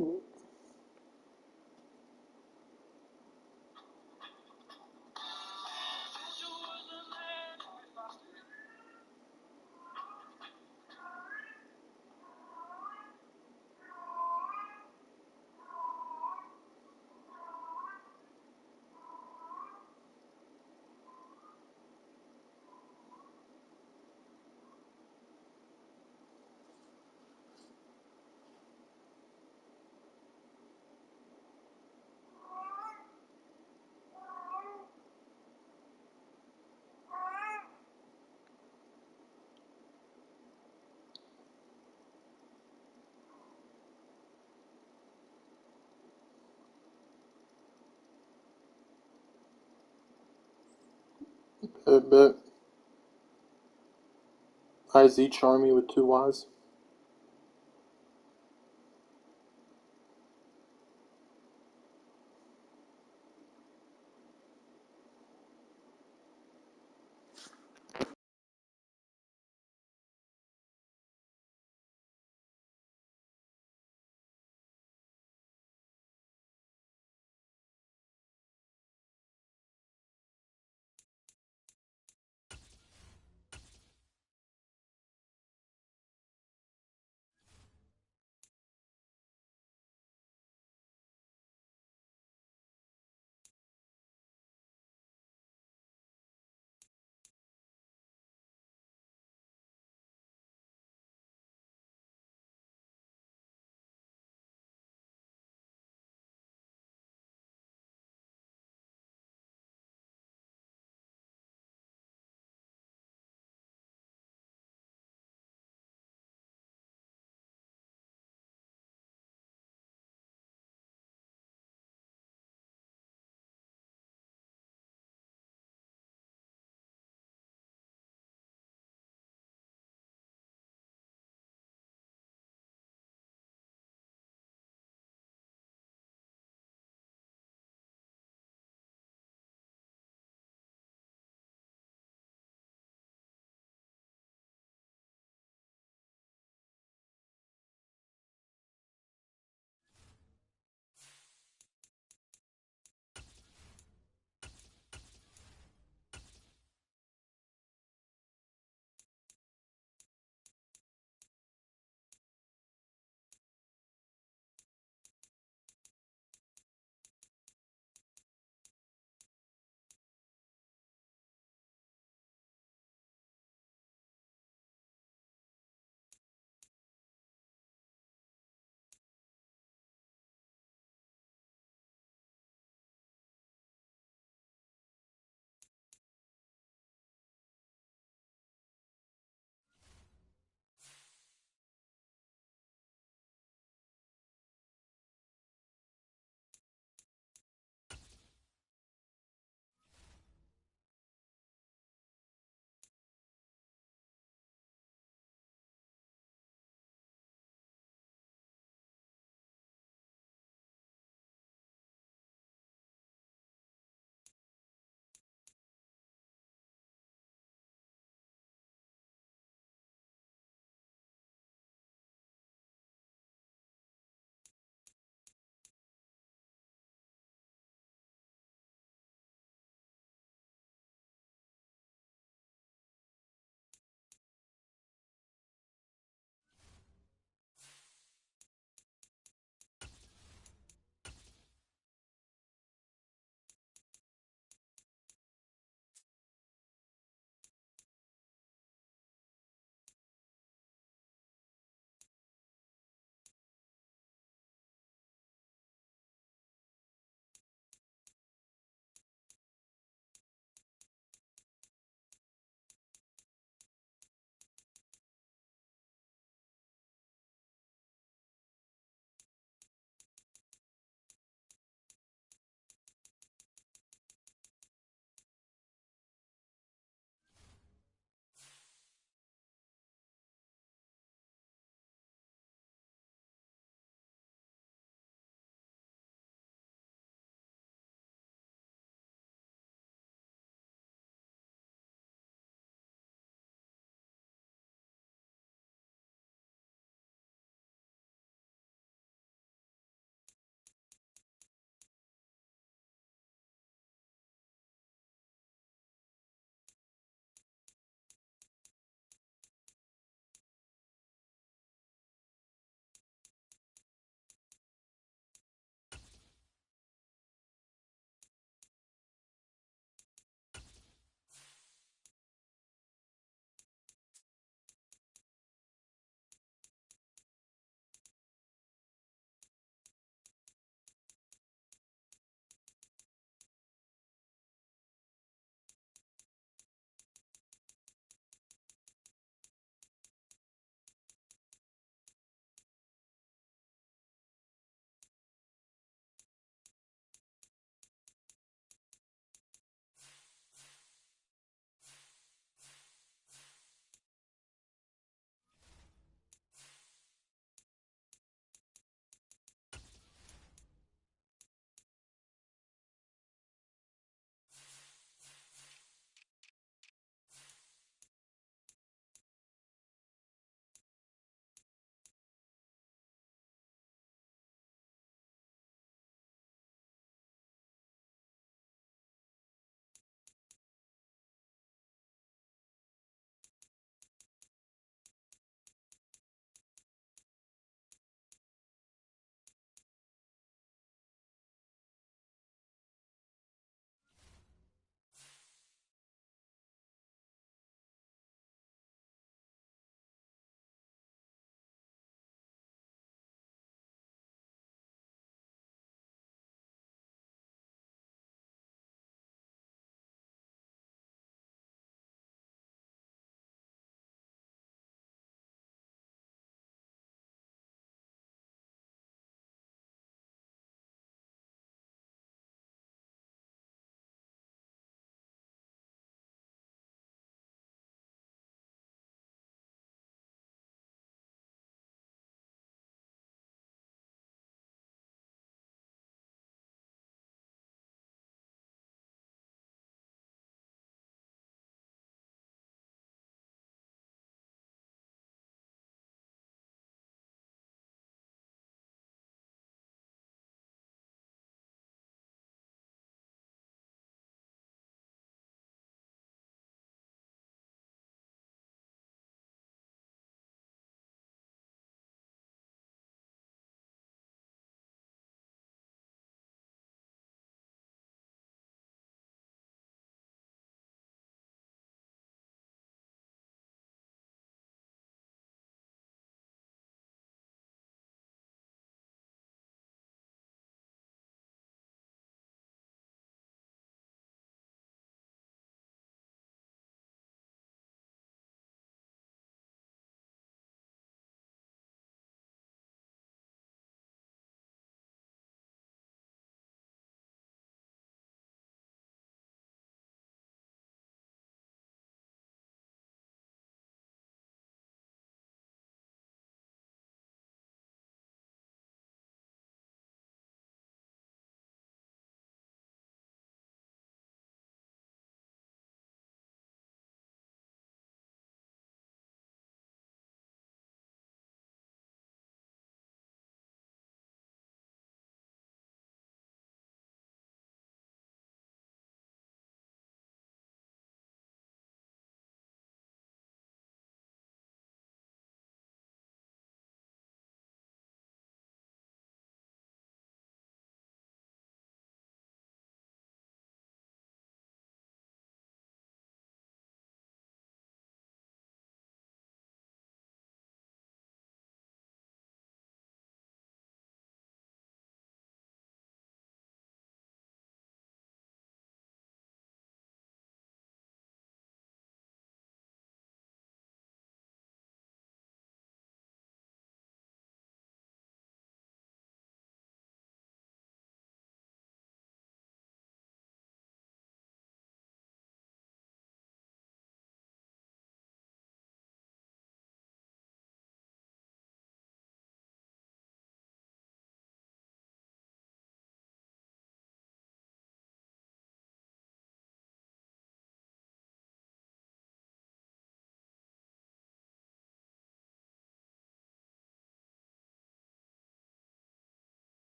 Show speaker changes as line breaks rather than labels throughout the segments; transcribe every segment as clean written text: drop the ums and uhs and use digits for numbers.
Bet. IZ Charmy with two Ys.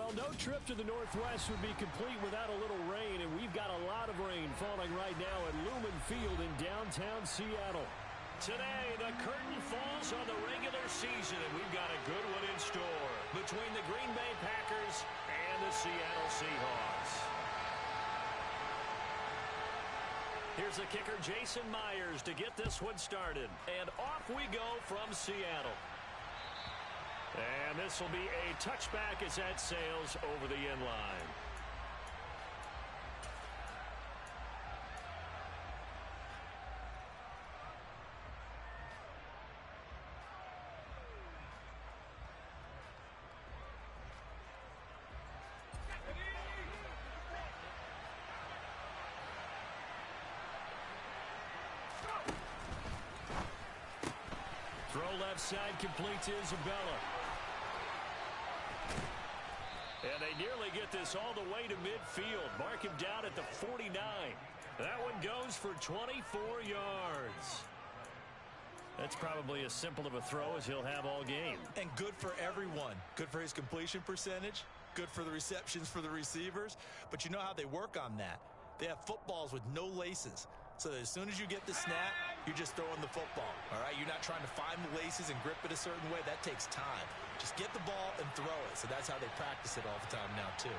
Well, no trip to the Northwest would be complete without a little rain, and we've got a lot of rain falling right now at Lumen Field in downtown Seattle. Today, the curtain falls on the regular season, and we've got a good one in store between the Green Bay Packers and the Seattle Seahawks. Here's the kicker, Jason Myers, to get this one started. And off we go from Seattle. And this will be a touchback as that sails over the end line. Throw left side, complete to Isabella. And they nearly get this all the way to midfield. Mark him down at the 49. That one goes for 24 yards. That's probably as simple of a throw as he'll have all game.
And good for everyone. Good for his completion percentage. Good for the receptions for the receivers. But you know how they work on that. They have footballs with no laces. So that as soon as you get the snap, you're just throwing the football. All right? You're not trying to find the laces and grip it a certain way. That takes time. Just get the ball and throw it. So that's how they practice it all the time now, too.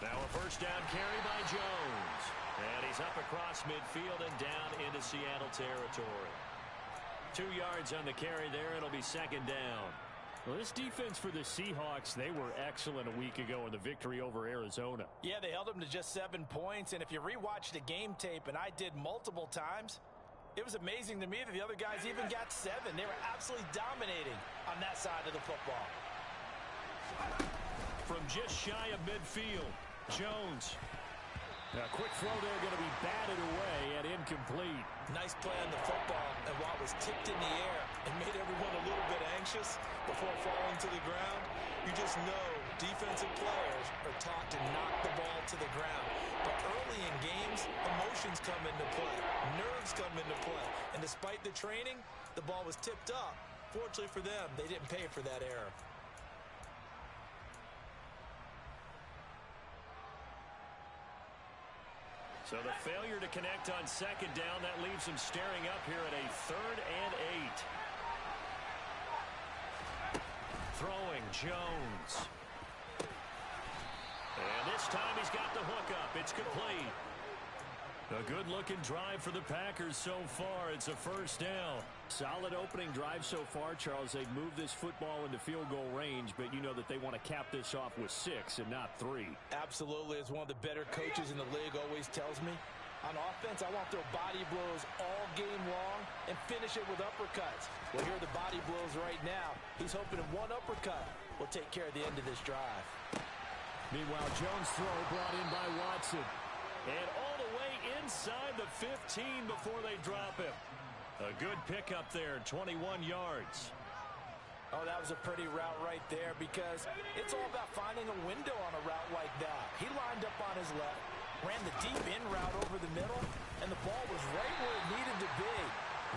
Now a first down carry by Jones. And he's up across midfield and down into Seattle territory. 2 yards on the carry there. It'll be second down.
Well, this defense for the Seahawks, they were excellent a week ago in the victory over Arizona.
Yeah, they held them to just 7 points. And if you rewatch the game tape, and I did multiple times, it was amazing to me that the other guys even got 7. They were absolutely dominating on that side of the football.
From just shy of midfield, Jones.
A quick throw there going to be batted away and incomplete.
Nice play on the football, and while it was tipped in the air, it made everyone a little bit anxious before falling to the ground. You just know defensive players are taught to knock the ball to the ground. But early in games, emotions come into play. Nerves come into play. And despite the training, the ball was tipped up. Fortunately for them, they didn't pay for that error.
So the failure to connect on second down, that leaves him staring up here at a 3rd and 8. Throwing, Jones. And this time he's got the hook up. It's complete. A good-looking drive for the Packers so far. It's a first down.
Solid opening drive so far, Charles. They've moved this football into field goal range, but you know that they want to cap this off with 6 and not 3.
Absolutely. As one of the better coaches in the league always tells me, on offense, I want to throw body blows all game long and finish it with uppercuts. Well, here are the body blows right now. He's hoping that one uppercut will take care of the end of this drive.
Meanwhile, Jones' throw brought in by Watson.
And all the way inside the 15 before they drop him. A good pickup there, 21 yards.
Oh, that was a pretty route right there because it's all about finding a window on a route like that. He lined up on his left, ran the deep in route over the middle, and the ball was right where it needed to be.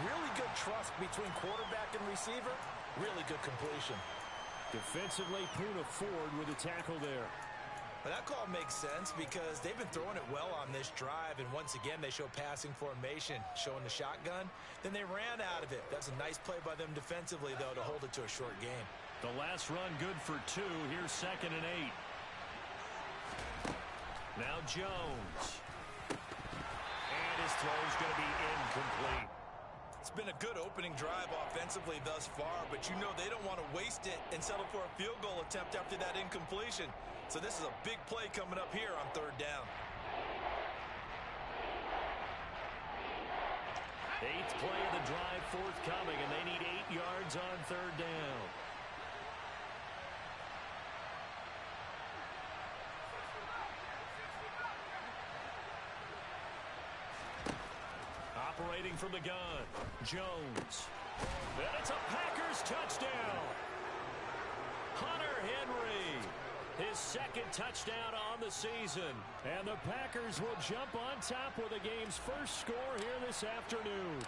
Really good trust between quarterback and receiver. Really good completion.
Defensively, Puna Ford with a tackle there.
But that call makes sense because they've been throwing it well on this drive, and once again they show passing formation, showing the shotgun. Then they ran out of it. That's a nice play by them defensively, though, to hold it to a short game.
The last run good for 2. Here's 2nd and 8. Now Jones. And his throw's going to be incomplete.
It's been a good opening drive offensively thus far, but you know they don't want to waste it and settle for a field goal attempt after that incompletion. So this is a big play coming up here on 3rd down.
8th play of the drive forthcoming, and they need 8 yards on 3rd down. Operating from the gun, Jones. And it's a Packers touchdown. Hunter Henry, his 2nd touchdown on the season.
And the Packers will jump on top with the game's first score here this afternoon.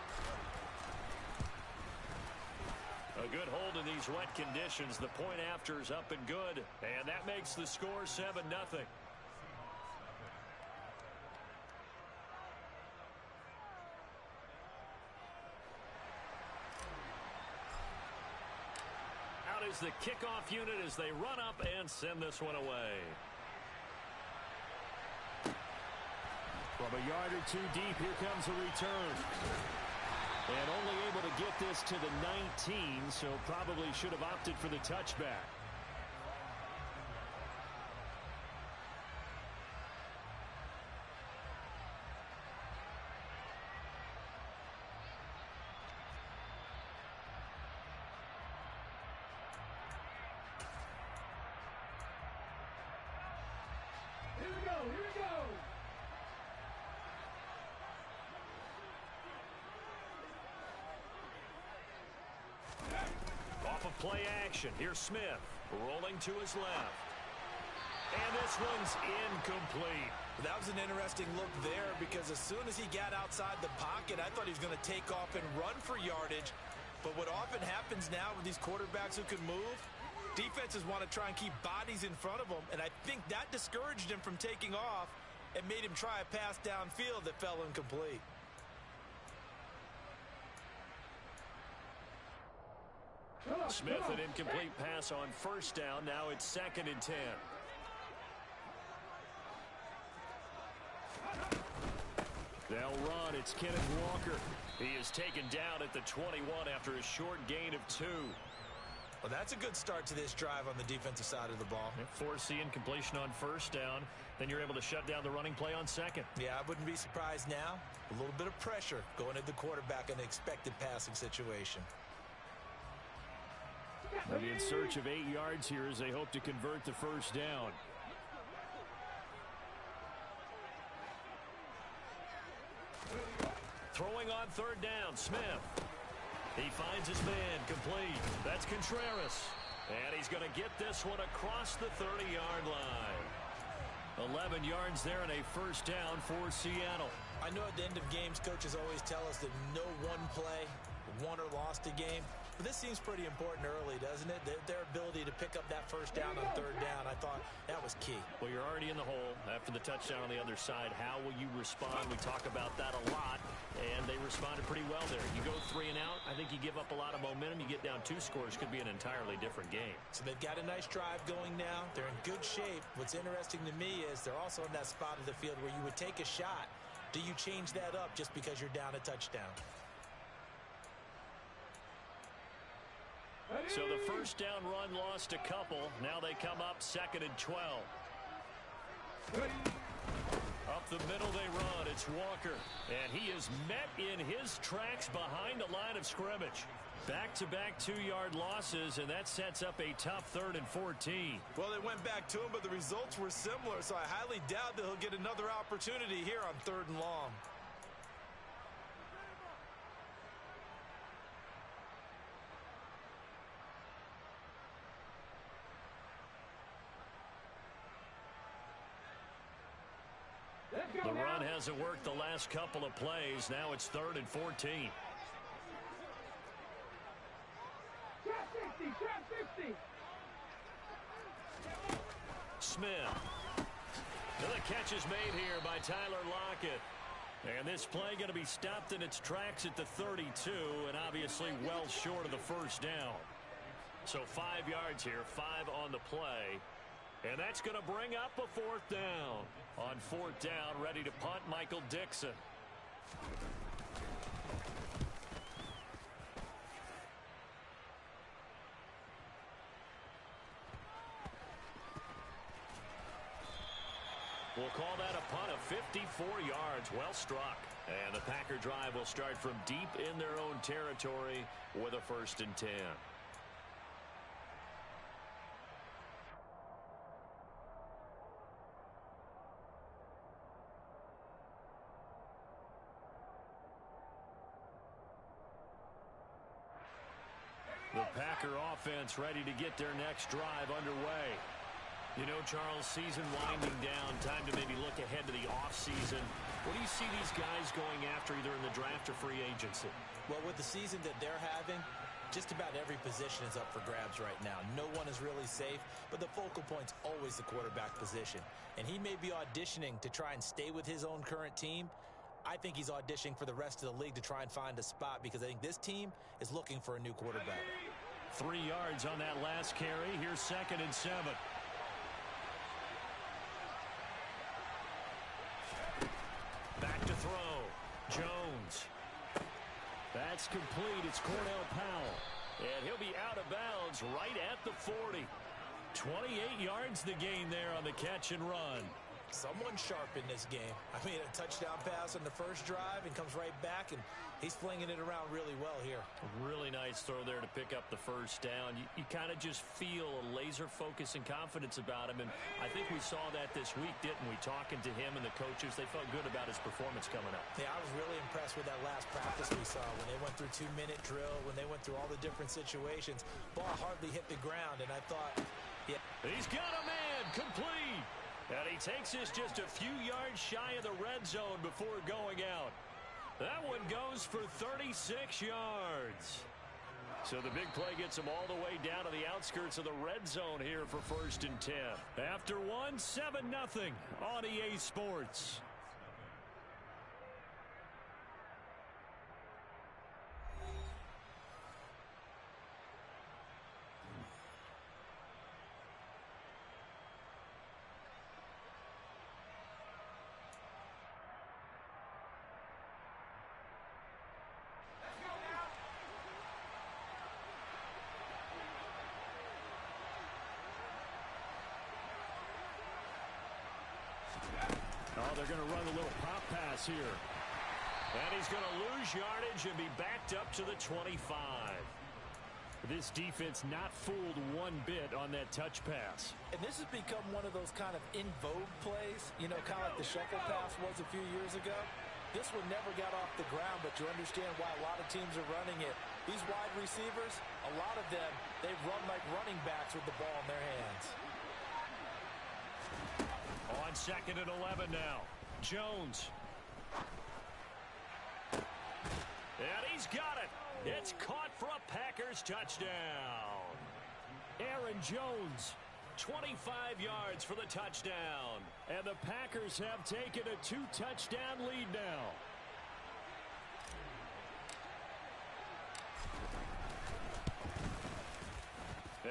in these wet conditions. The point after is up and good, and that makes the score 7-0. Out is the kickoff unit as they run up and send this one away. From a yard or two deep, here comes a return. And only able to get this to the 19, so probably should have opted for the touchback.
Here we go, here we go.
Off of play action, here's Smith, rolling to his left. And this one's incomplete.
That was an interesting look there because as soon as he got outside the pocket, I thought he was going to take off and run for yardage. But what often happens now with these quarterbacks who can move, defenses want to try and keep bodies in front of them, and I think that discouraged him from taking off and made him try a pass downfield that fell incomplete.
Smith, an incomplete pass on first down. Now it's 2nd and 10. They'll run. It's Kenneth Walker. He is taken down at the 21 after a short gain of 2.
Well, that's a good start to this drive on the defensive side of the ball.
Force the incompletion on first down. Then you're able to shut down the running play on 2nd.
Yeah, I wouldn't be surprised now. A little bit of pressure going at the quarterback in an expected passing situation.
They'll be in search of 8 yards here as they hope to convert the first down. Throwing on 3rd down, Smith. He finds his man, complete. That's Contreras. And he's going to get this one across the 30-yard line. 11 yards there and a first down for Seattle.
I know at the end of games, coaches always tell us that no one play won or lost a game. But this seems pretty important early, doesn't it? Their ability to pick up that first down on 3rd down, I thought that was key.
Well, you're already in the hole after the touchdown on the other side. How will you respond? We talk about that a lot, and they responded pretty well there. You go 3 and out, I think you give up a lot of momentum. You get down 2 scores, could be an entirely different game.
So they've got a nice drive going now. They're in good shape. What's interesting to me is they're also in that spot of the field where you would take a shot. Do you change that up just because you're down a touchdown?
So the first down run lost a couple. Now they come up 2nd and 12. Up the middle they run. It's Walker. And he is met in his tracks behind the line of scrimmage. Back-to-back 2-yard losses, and that sets up a tough 3rd and 14.
Well, they went back to him, but the results were similar, so I highly doubt that he'll get another opportunity here on 3rd and long.
The run hasn't worked the last couple of plays. Now it's 3rd and 14. Smith. The catch is made here by Tyler Lockett. And this play going to be stopped in its tracks at the 32, and obviously well short of the first down. So 5 yards here, 5 on the play. And that's going to bring up a 4th down. On 4th down, ready to punt, Michael Dixon. We'll call that a punt of 54 yards. Well struck. And the Packer drive will start from deep in their own territory with a 1st and 10. The Packer offense ready to get their next drive underway. You know, Charles, season winding down, time to maybe look ahead to the offseason. What do you see these guys going after either in the draft or free agency?
Well, with the season that they're having, Just about every position is up for grabs right now. No one is really safe, but the focal point's always the quarterback position. And he may be auditioning to try and stay with his own current team. I think he's auditioning for the rest of the league to try and find a spot because I think this team is looking for a new quarterback.
3 yards on that last carry. Here's 2nd and 7. Back to throw. Jones. That's complete. It's Cornell Powell. And he'll be out of bounds right at the 40. 28 yards the gain there on the catch and run.
Someone sharp in this game. I mean, a touchdown pass on the first drive and comes right back, and he's flinging it around really well here.
Really nice throw there to pick up the first down. You kind of just feel a laser focus and confidence about him, and I think we saw that this week, didn't we? Talking to him and the coaches, they felt good about his performance coming up.
Yeah, I was really impressed with that last practice we saw when they went through 2-minute drill, when they went through all the different situations. Ball hardly hit the ground, and I thought, yeah.
He's got a man, complete. And he takes us just a few yards shy of the red zone before going out. That one goes for 36 yards. So the big play gets him all the way down to the outskirts of the red zone here for 1st and 10. After one, 7-0 on EA Sports. Oh, they're going to run a little pop pass here. And he's going to lose yardage and be backed up to the 25. This defense not fooled one bit on that touch pass.
And this has become one of those kind of in vogue plays, you know, kind of like the shuffle pass was a few years ago. This one never got off the ground, but you understand why a lot of teams are running it. These wide receivers, a lot of them, they run like running backs with the ball in their hands.
On 2nd and 11 now. Jones. And he's got it. It's caught for a Packers touchdown. Aaron Jones, 25 yards for the touchdown. And the Packers have taken a 2-touchdown lead now.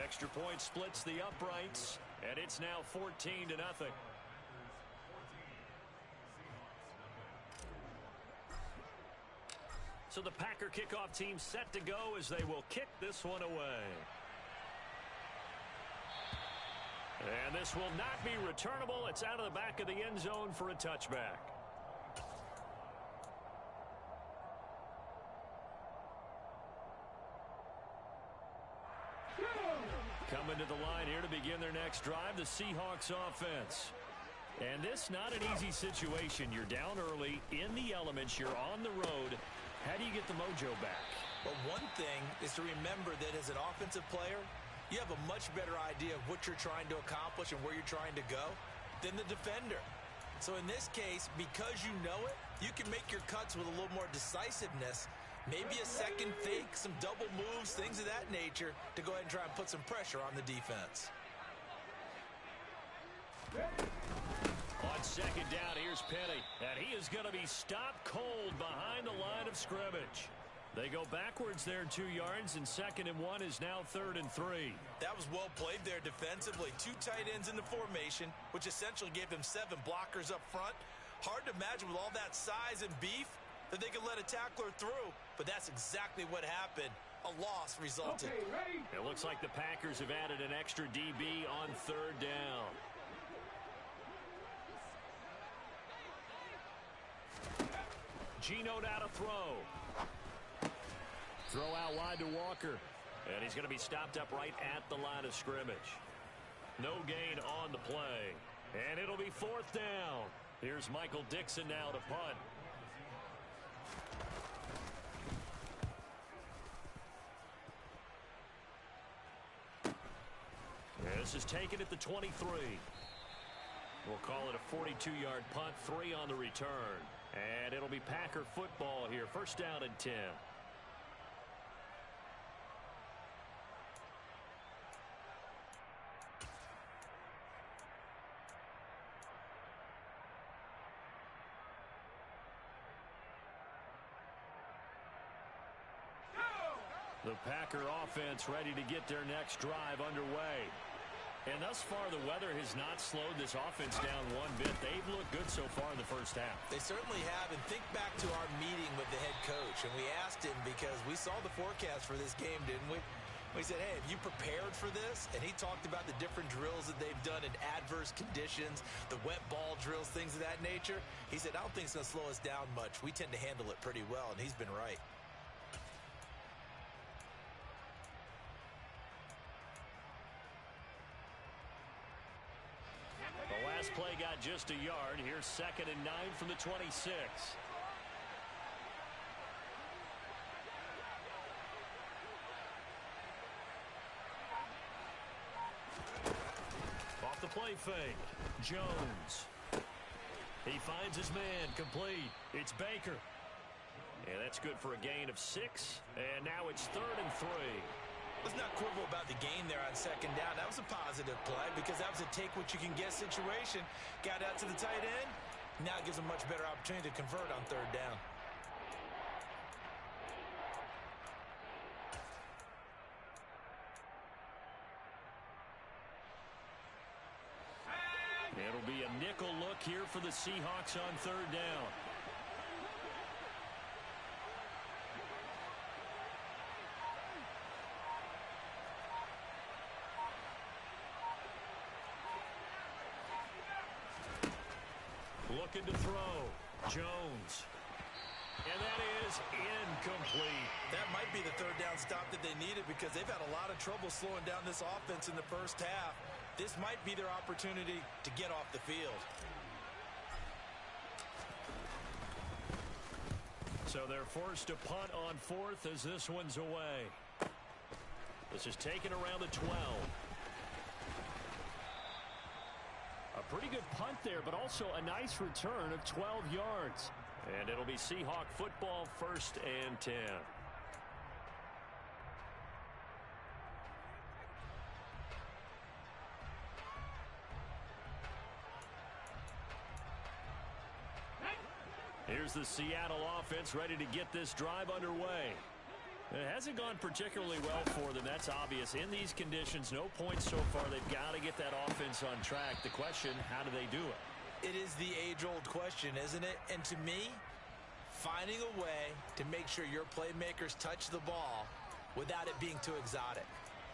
Extra point splits the uprights, and it's now 14-0. So the Packer kickoff team set to go as they will kick this one away. And this will not be returnable. It's out of the back of the end zone for a touchback. Coming to the line here to begin their next drive, the Seahawks offense. And this not an easy situation. You're down early, in the elements, you're on the road. How do you get the mojo back?
Well, one thing is to remember that as an offensive player, you have a much better idea of what you're trying to accomplish and where you're trying to go than the defender. So in this case, because you know it, you can make your cuts with a little more decisiveness, maybe a second fake, some double moves, things of that nature to go ahead and try and put some pressure on the defense.
On 2nd down, here's Penny. And he is going to be stopped cold behind the line of scrimmage. They go backwards there 2 yards, and 2nd and 1 is now 3rd and 3.
That was well played there defensively. 2 tight ends in the formation, which essentially gave them 7 blockers up front. Hard to imagine with all that size and beef that they could let a tackler through, but that's exactly what happened. A loss resulted.
Okay, ready? It looks like the Packers have added an extra DB on 3rd down. Geno out to throw. Throw out wide to Walker. And he's going to be stopped up right at the line of scrimmage. No gain on the play. And it'll be 4th down. Here's Michael Dixon now to punt. This is taken at the 23. We'll call it a 42-yard punt, 3 on the return. And it'll be Packer football here. 1st down and 10. The Packer offense ready to get their next drive underway. And thus far, the weather has not slowed this offense down one bit. They've looked good so far in the first half.
They certainly have. And think back to our meeting with the head coach. And we asked him because we saw the forecast for this game, didn't we? We said, hey, have you prepared for this? And he talked about the different drills that they've done in adverse conditions, the wet ball drills, things of that nature. He said, I don't think it's going to slow us down much. We tend to handle it pretty well, and he's been right.
The last play got just a yard. Here's 2nd and 9 from the 26. Off the play fake. Jones. He finds his man. Complete. It's Baker. And that's good for a gain of 6. And now it's 3rd and 3.
Let's not quibble about the gain there on 2nd down. That was a positive play because that was a take-what-you-can-get situation. Got out to the tight end. Now it gives a much better opportunity to convert on 3rd down.
It'll be a nickel look here for the Seahawks on 3rd down. Looking to throw. Jones. And that is incomplete.
That might be the 3rd down stop that they needed because they've had a lot of trouble slowing down this offense in the first half. This might be their opportunity to get off the field.
So they're forced to punt on 4th as this one's away. This is taken around the 12. A pretty good punt there, but also a nice return of 12 yards. And it'll be Seahawk football, 1st and 10. Here's the Seattle offense ready to get this drive underway. It hasn't gone particularly well for them. That's obvious. In these conditions, no points so far. They've got to get that offense on track. The question, how do they do it?
It is the age-old question, isn't it? And to me, finding a way to make sure your playmakers touch the ball without it being too exotic.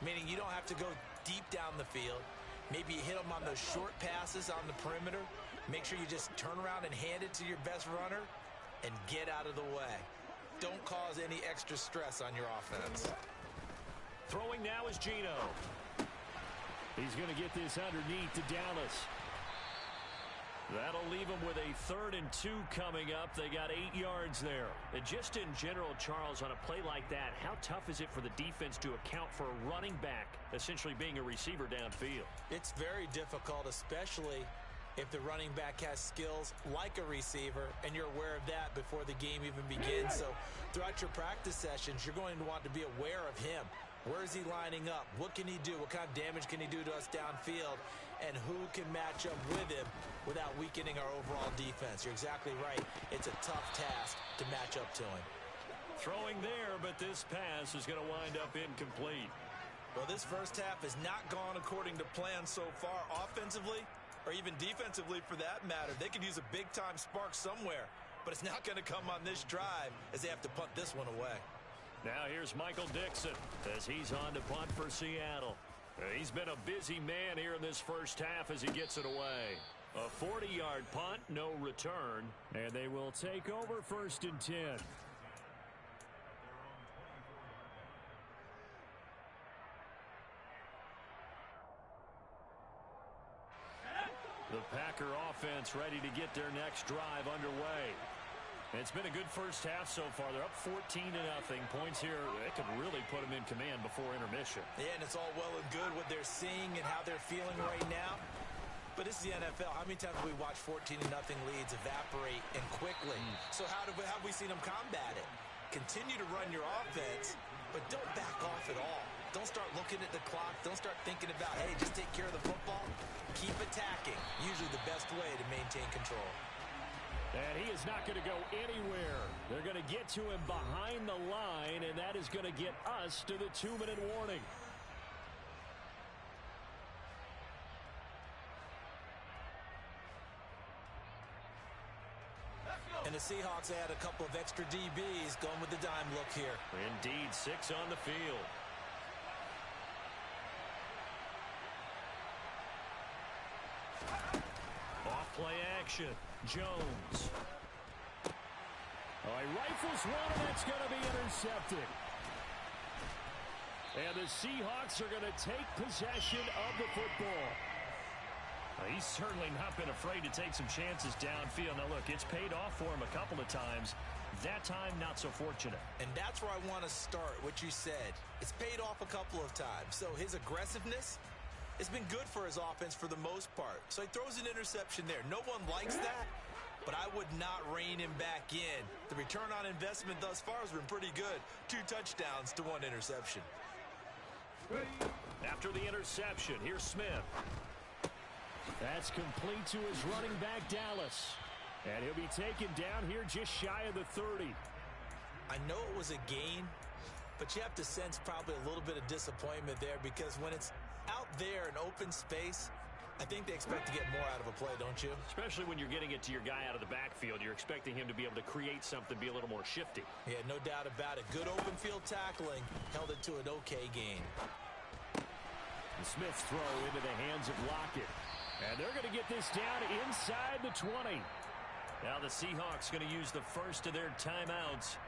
Meaning you don't have to go deep down the field. Maybe you hit them on those short passes on the perimeter. Make sure you just turn around and hand it to your best runner and get out of the way. Don't cause any extra stress on your offense.
Throwing now is Gino. He's going to get this underneath to Dallas. That'll leave him with a 3rd and 2 coming up. They got 8 yards there. And just in general, Charles, on a play like that, how tough is it for the defense to account for a running back essentially being a receiver downfield?
It's very difficult, especially if the running back has skills like a receiver, and you're aware of that before the game even begins. So throughout your practice sessions, you're going to want to be aware of him. Where is he lining up? What can he do? What kind of damage can he do to us downfield? And who can match up with him without weakening our overall defense? You're exactly right. It's a tough task to match up to him.
Throwing there, but this pass is going to wind up incomplete.
Well, this first half has not gone according to plan so far offensively, or even defensively for that matter. They could use a big-time spark somewhere, but it's not going to come on this drive as they have to punt this one away.
Now here's Michael Dixon as he's on to punt for Seattle. He's been a busy man here in this first half as he gets it away. A 40-yard punt, no return, and they will take over 1st and 10. The Packer offense ready to get their next drive underway. It's been a good first half so far. They're up 14-0. Points here, it could really put them in command before intermission.
Yeah, and it's all well and good what they're seeing and how they're feeling right now. But this is the NFL. How many times have we watched 14-0 leads evaporate and quickly? So how have we seen them combat it? Continue to run your offense, but don't back off at all. Don't start looking at the clock. Don't start thinking about, hey, just take care of the football. Keep attacking. Usually the best way to maintain control.
And he is not going to go anywhere. They're going to get to him behind the line, and that is going to get us to the 2-minute warning.
And the Seahawks add a couple of extra DBs going with the dime look here.
Indeed, 6 on the field. Off play action. Jones. Oh, he rifles one, and that's going to be intercepted. And the Seahawks are going to take possession of the football. He's certainly not been afraid to take some chances downfield. Now, look, it's paid off for him a couple of times. That time, not so fortunate.
And that's where I want to start, what you said. It's paid off a couple of times. So his aggressiveness has been good for his offense for the most part. So he throws an interception there. No one likes that, but I would not rein him back in. The return on investment thus far has been pretty good. 2 touchdowns to 1 interception.
After the interception, here's Smith. That's complete to his running back, Dallas. And he'll be taken down here just shy of the 30.
I know it was a gain, but you have to sense probably a little bit of disappointment there because when it's out there in open space, I think they expect to get more out of a play, don't you?
Especially when you're getting it to your guy out of the backfield. You're expecting him to be able to create something, be a little more shifty.
Yeah, no doubt about it. Good open field tackling held it to an okay gain.
The Smith's throw into the hands of Lockett. And they're going to get this down inside the 20. Now the Seahawks going to use the first of their timeouts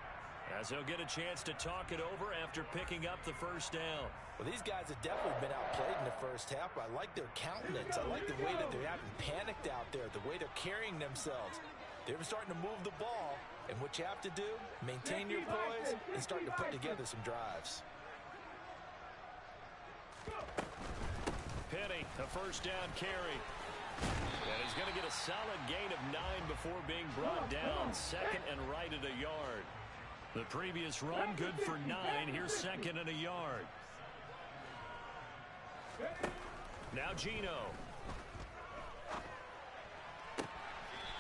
as they'll get a chance to talk it over after picking up the first down.
Well, these guys have definitely been outplayed in the first half. I like their countenance. I like the way that they haven't panicked out there, the way they're carrying themselves. They're starting to move the ball, and what you have to do, maintain your poise and start to put together some drives.
Penny, a first down carry. And he's going to get a solid gain of 9 before being brought down. 2nd and right at a yard. The previous run, good for 9. Here's 2nd and a yard. Now Gino.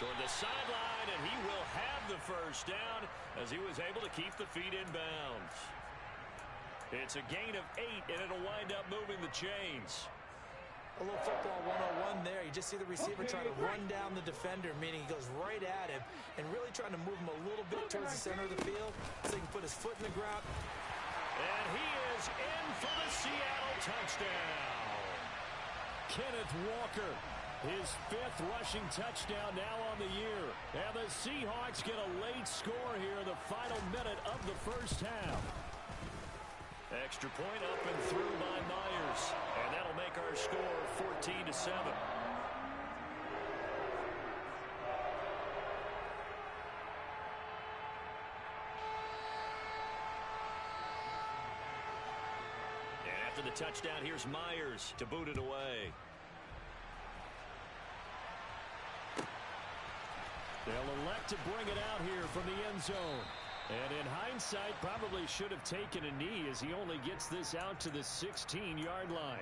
Toward the sideline, and he will have the first down as he was able to keep the feet in bounds. It's a gain of 8, and it'll wind up moving the chains.
A little football 101 there. You just see the receiver trying to run down the defender, meaning he goes right at him and really trying to move him a little bit towards the center of the field so he can put his foot in the ground.
And he is in for the Seattle touchdown. Kenneth Walker, his 5th rushing touchdown now on the year. And the Seahawks get a late score here in the final minute of the first half. Extra point up and through by Myers. And that'll make our score 14-7. And after the touchdown, here's Myers to boot it away. They'll elect to bring it out here from the end zone. And in hindsight, probably should have taken a knee as he only gets this out to the 16-yard line.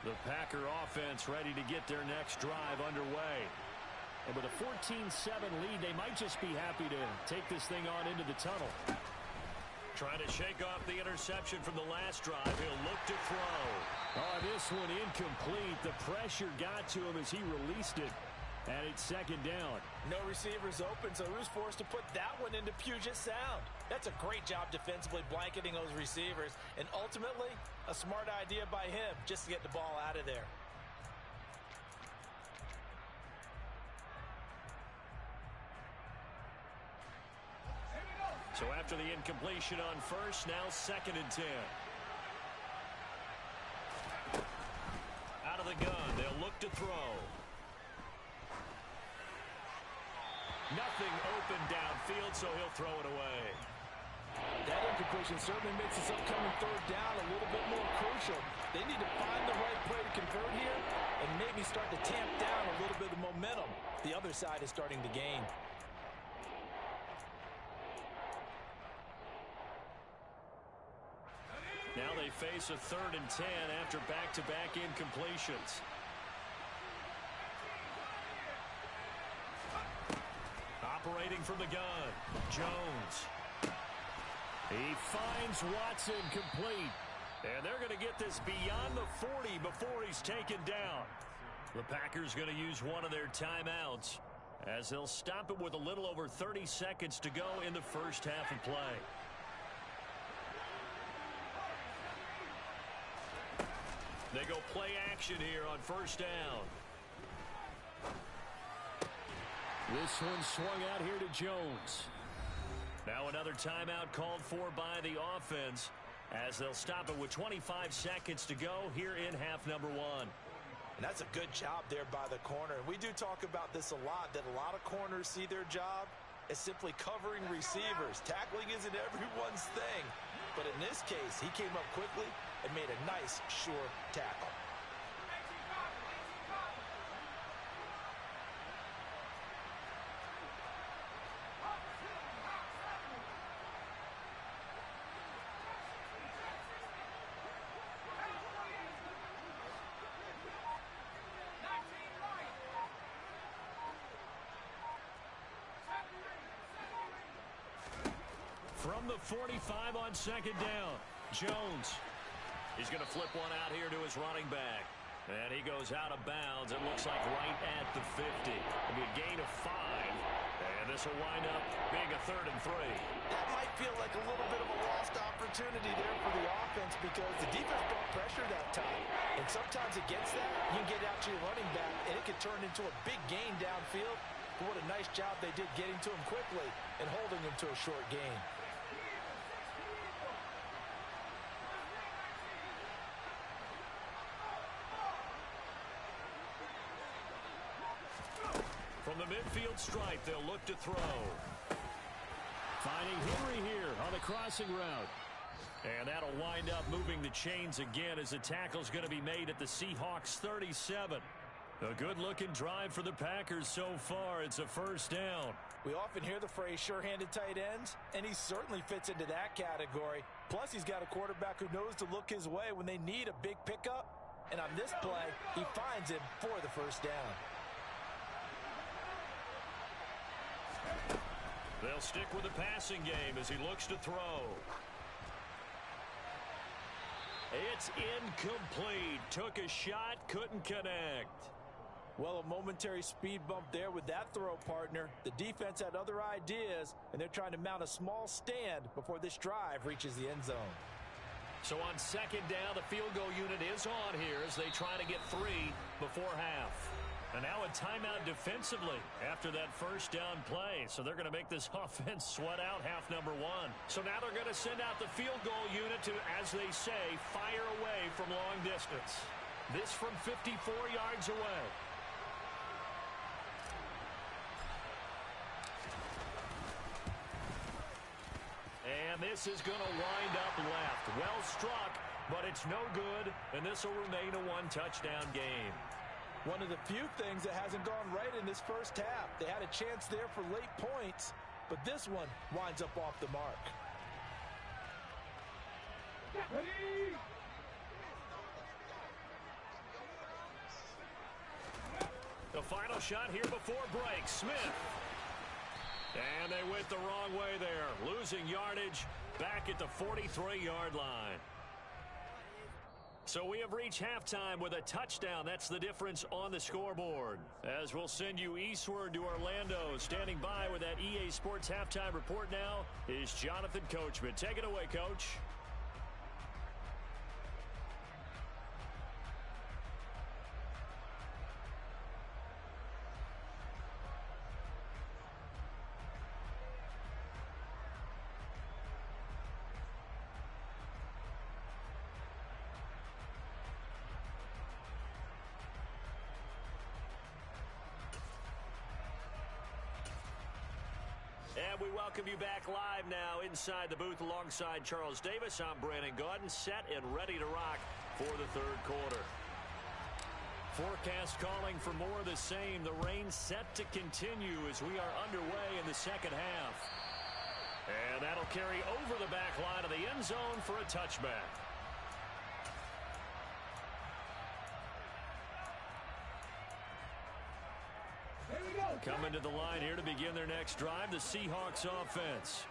The Packer offense ready to get their next drive underway. And with a 14-7 lead, they might just be happy to take this thing on into the tunnel. Trying to shake off the interception from the last drive. He'll look to throw. Oh, this one incomplete. The pressure got to him as he released it. And it's 2nd down.
No receivers open, so he was forced to put that one into Puget Sound. That's a great job defensively blanketing those receivers. And ultimately, a smart idea by him just to get the ball out of there.
So after the incompletion on first, now 2nd and 10. Out of the gun, they'll look to throw. Nothing open downfield, so he'll throw it away.
That incompletion certainly makes this upcoming 3rd down a little bit more crucial. They need to find the right play to convert here and maybe start to tamp down a little bit of momentum. The other side is starting to gain.
Now they face a 3rd and 10 after back-to-back incompletions. Operating from the gun, Jones. He finds Watson complete. And they're going to get this beyond the 40 before he's taken down. The Packers going to use one of their timeouts as they'll stop it with a little over 30 seconds to go in the first half of play. They go play action here on 1st down. This one swung out here to Jones. Now another timeout called for by the offense as they'll stop it with 25 seconds to go here in half number 1.
And that's a good job there by the corner. And we do talk about this a lot, that a lot of corners see their job as simply covering receivers. Tackling isn't everyone's thing. But in this case, he came up quickly and made a nice, sure tackle.
From the 45 on 2nd down, Jones. He's going to flip one out here to his running back. And he goes out of bounds. It looks like right at the 50. It'll be a gain of 5. And this will wind up being a 3rd and 3.
That might feel like a little bit of a lost opportunity there for the offense because the defense brought pressure that time. And sometimes against that, you can get out to your running back, and it could turn into a big gain downfield. But what a nice job they did getting to him quickly and holding him to a short gain.
From the midfield stripe, they'll look to throw. Finding Henry here on the crossing route. And that'll wind up moving the chains again as the tackle's going to be made at the Seahawks 37. A good-looking drive for the Packers so far. It's a 1st down.
We often hear the phrase sure-handed tight ends, and he certainly fits into that category. Plus, he's got a quarterback who knows to look his way when they need a big pickup. And on this play, he finds him for the 1st down.
They'll stick with the passing game as he looks to throw. It's incomplete. Took a shot, couldn't connect.
Well, a momentary speed bump there with that throw, partner. The defense had other ideas, and they're trying to mount a small stand before this drive reaches the end zone.
So on 2nd down, the field goal unit is on here as they try to get 3 before half. And now a timeout defensively after that 1st down play. So they're going to make this offense sweat out half number 1. So now they're going to send out the field goal unit to, as they say, fire away from long distance. This from 54 yards away. And this is going to wind up left. Well struck, but it's no good. And this will remain a 1-touchdown game.
One of the few things that hasn't gone right in this first half. They had a chance there for late points, but this one winds up off the mark. Ready?
The final shot here before break. Smith. And they went the wrong way there. Losing yardage back at the 43-yard line. So we have reached halftime with a touchdown. That's the difference on the scoreboard. As we'll send you eastward to Orlando. Standing by with that EA Sports halftime report now is Jonathan Coachman. Take it away, Coach. And we welcome you back live now inside the booth alongside Charles Davis. I'm Brandon Gaudin, set and ready to rock for the 3rd quarter. Forecast calling for more of the same. The rain set to continue as we are underway in the 2nd half. And that'll carry over the back line of the end zone for a touchback. Coming to the line here to begin their next drive, the Seahawks offense.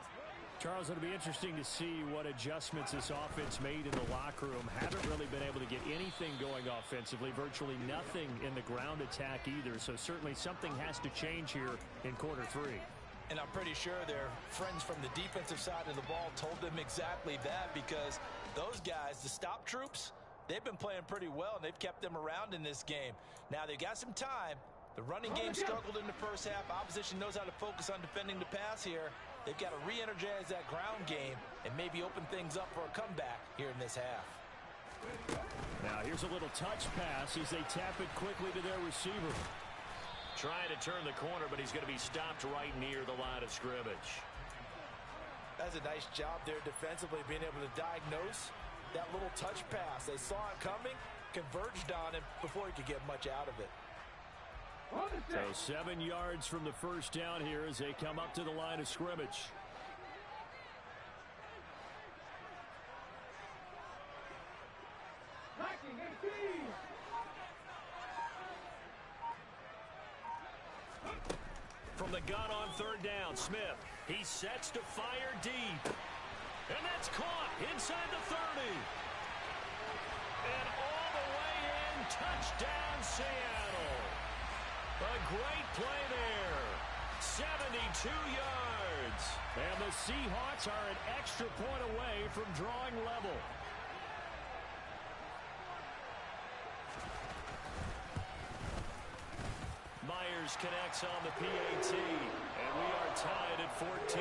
Charles, it'll be interesting to see what adjustments this offense made in the locker room. Haven't really been able to get anything going offensively, virtually nothing in the ground attack either. So certainly something has to change here in quarter three.
And I'm pretty sure their friends from the defensive side of the ball told them exactly that, because those guys, the stop troops, they've been playing pretty well, and they've kept them around in this game. Now, they've got some time. The running game struggled in the first half. Opposition knows how to focus on defending the pass here. They've got to re-energize that ground game and maybe open things up for a comeback here in this half.
Now, here's a little touch pass as they tap it quickly to their receiver.
Trying to turn the corner, but he's going to be stopped right near the line of scrimmage.
That's a nice job there defensively, being able to diagnose that little touch pass. They saw it coming, converged on him before he could get much out of it.
So 7 yards from the first down here as they come up to the line of scrimmage.
From the gun on third down, Smith. He sets to fire deep. And that's caught inside the 30. And all the way in, touchdown Seattle. A great play there. 72 yards.
And the Seahawks are an extra point away from drawing level.
Myers connects on the PAT, and we are tied at 14.